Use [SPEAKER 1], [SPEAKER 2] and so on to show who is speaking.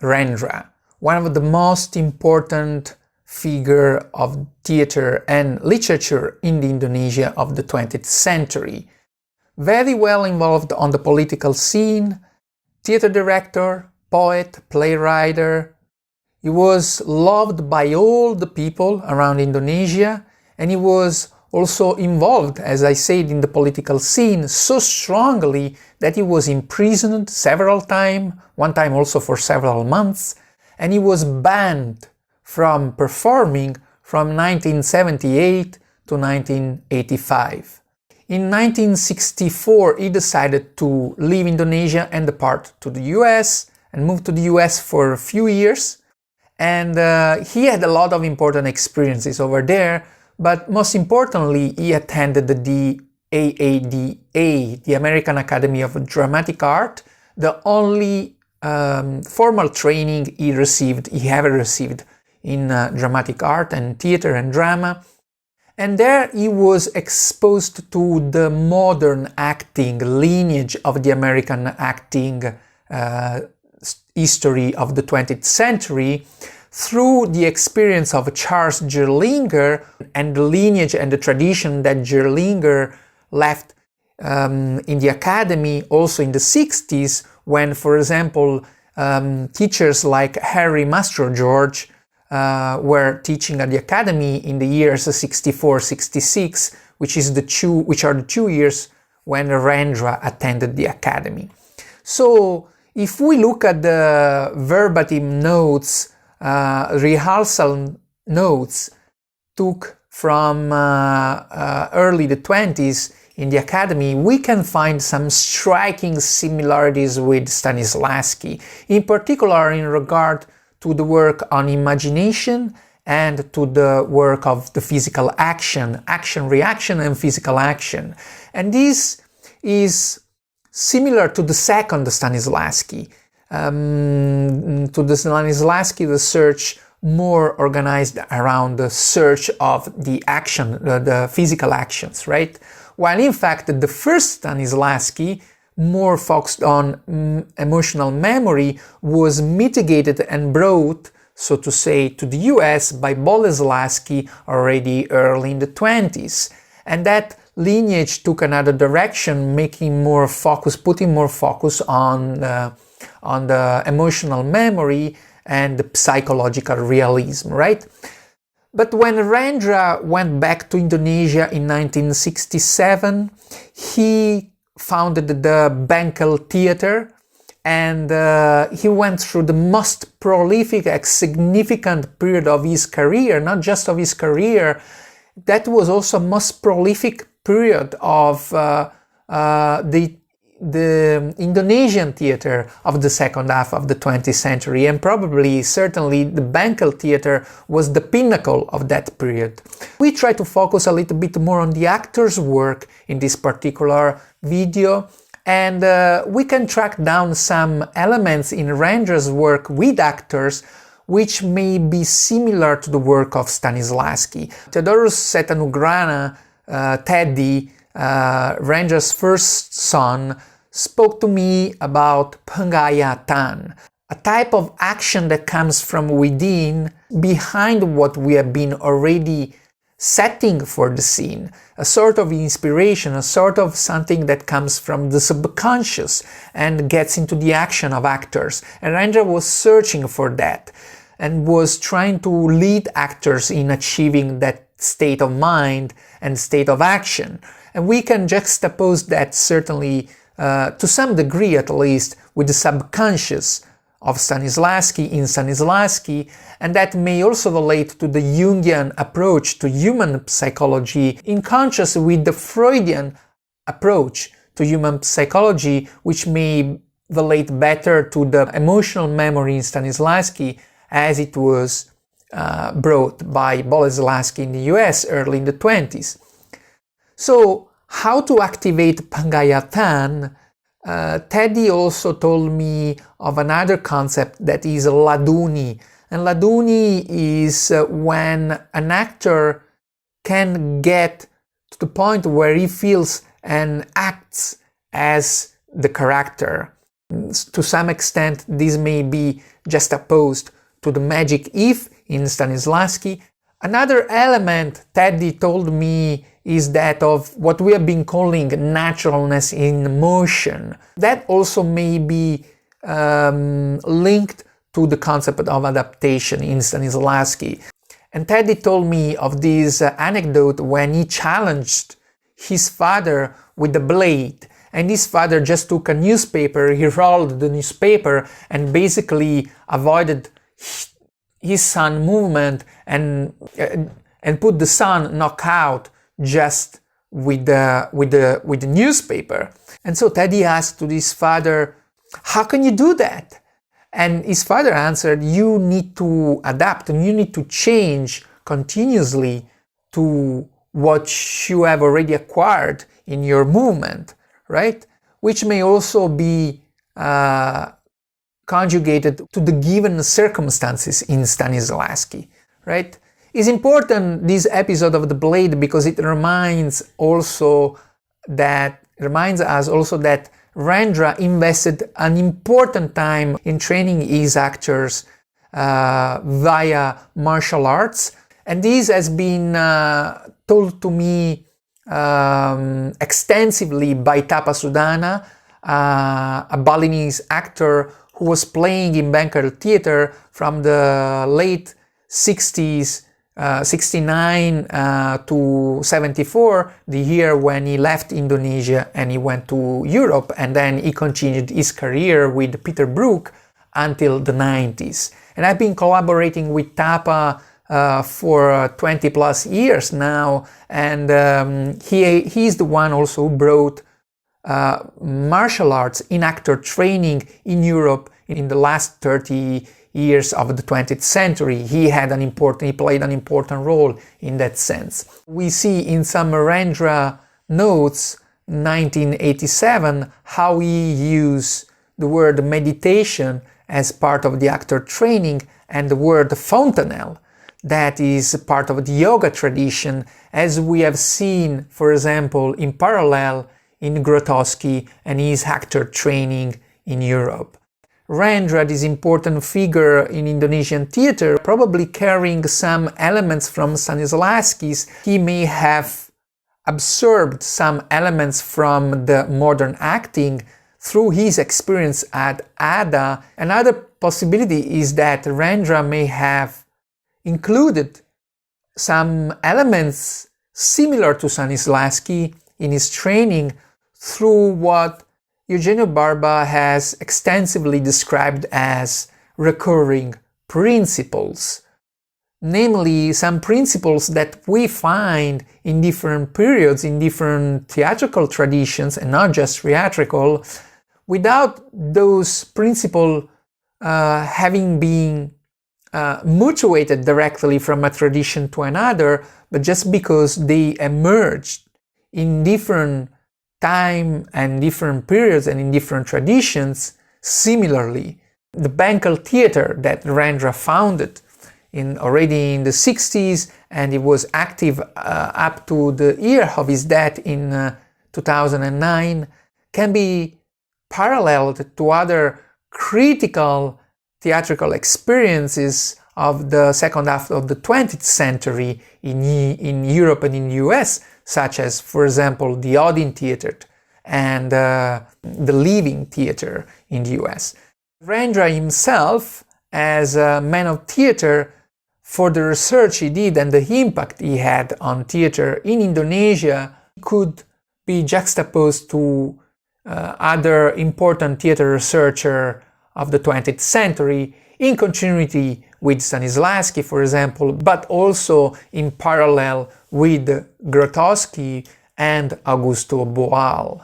[SPEAKER 1] Rendra, one of the most important figure of theater and literature in the Indonesia of the 20th century. Very well involved on the political scene, theater director, poet, playwright. He was loved by all the people around Indonesia, and he was also involved, as I said, in the political scene so strongly that he was imprisoned several times, one time also for several months, and he was banned from performing from 1978 to 1985. In 1964, he decided to leave Indonesia and depart to the US and moved to the US for a few years. And he had a lot of important experiences over there, but most importantly, he attended the AADA, the American Academy of Dramatic Art, the only formal training he ever received in dramatic art and theater and drama. And there he was exposed to the modern acting lineage of the American acting history of the 20th century through the experience of Charles Gerlinger and the lineage and the tradition that Gerlinger left in the academy also in the 60s when, for example, teachers like Harry Mastrogeorge were teaching at the academy in the years 64-66, which are the 2 years when Rendra attended the academy. So if we look at the verbatim notes, rehearsal notes took from early the 20s in the academy, we can find some striking similarities with Stanislavski, in particular in regard to the work on imagination and to the work of the physical action, reaction and physical action. And this is similar to the second Stanislavski. To the Stanislavski, the search more organized around the search of the action, the physical actions, right? While in fact the first Stanislavski, more focused on emotional memory, was mitigated and brought, so to say, to the US by Boleslavsky already early in the 20s. And that lineage took another direction, putting more focus on the emotional memory and the psychological realism, right? But when Rendra went back to Indonesia in 1967, he founded the Bengkel Teater, and he went through the most prolific and significant period of his career, not just of his career, that was also most prolific period of the Indonesian theater of the second half of the 20th century, and certainly the Bengkel Teater was the pinnacle of that period. We try to focus a little bit more on the actor's work in this particular video, and we can track down some elements in Rendra's work with actors which may be similar to the work of Stanislavski. Theodorus Setanugrana, Teddy, Rendra's first son, spoke to me about Penghayatan, a type of action that comes from within, behind what we have been already setting for the scene, a sort of inspiration, a sort of something that comes from the subconscious and gets into the action of actors. And Rendra was searching for that and was trying to lead actors in achieving that state of mind and state of action. And we can juxtapose that certainly to some degree at least with the subconscious of Stanislavski in Stanislavski, and that may also relate to the Jungian approach to human psychology in contrast with the Freudian approach to human psychology, which may relate better to the emotional memory in Stanislavski as it was brought by Boleslavsky in the US early in the 20s. So, how to activate Penghayatan? Teddy also told me of another concept that is laduni. And laduni is when an actor can get to the point where he feels and acts as the character. To some extent, this may be juxtaposed to the magic if in Stanislavski. Another element Teddy told me is that of what we have been calling naturalness in motion. That also may be linked to the concept of adaptation in Stanislavski. And Teddy told me of this anecdote when he challenged his father with the blade, and his father just took a newspaper, he rolled the newspaper and basically avoided his son movement and put the son knockout just with the newspaper. And so Teddy asked to his father, "How can you do that?" And his father answered, "You need to adapt and you need to change continuously to what you have already acquired in your movement, right? Which may also be conjugated to the given circumstances in Stanislavski, right? It's important, this episode of the blade, because it reminds us also that Rendra invested an important time in training his actors via martial arts, and this has been told to me extensively by Tapa Sudana, a Balinese actor who was playing in Bengkel Teater from the late 60s, 69 to 74, the year when he left Indonesia and he went to Europe, and then he continued his career with Peter Brook until the 90s. And I've been collaborating with Tapa for 20 plus years now, and he's the one also who brought martial arts in actor training in Europe in the last 30 years of the 20th century. He played an important role in that sense. We see in some Rendra notes 1987 how he used the word meditation as part of the actor training, and the word fontanelle, that is part of the yoga tradition, as we have seen, for example, in parallel in Grotowski and his actor training in Europe. Rendra, this important figure in Indonesian theater, probably carrying some elements from Stanislavski's. He may have absorbed some elements from the modern acting through his experience at AADA. Another possibility is that Rendra may have included some elements similar to Stanislavski in his training through what Eugenio Barba has extensively described as recurring principles, namely some principles that we find in different periods, in different theatrical traditions, and not just theatrical, without those principles having been mutuated directly from a tradition to another, but just because they emerged in different time and different periods and in different traditions similarly. The Bengkel Teater that Rendra founded already in the 60s, and it was active up to the year of his death in 2009, can be paralleled to other critical theatrical experiences of the second half of the 20th century in Europe and in the US, such as, for example, the Odin Theater and the Living Theater in the US. Rendra himself, as a man of theater, for the research he did and the impact he had on theater in Indonesia, could be juxtaposed to other important theater researcher of the 20th century, in continuity with Stanislavski, for example, but also in parallel with Grotowski and Augusto Boal.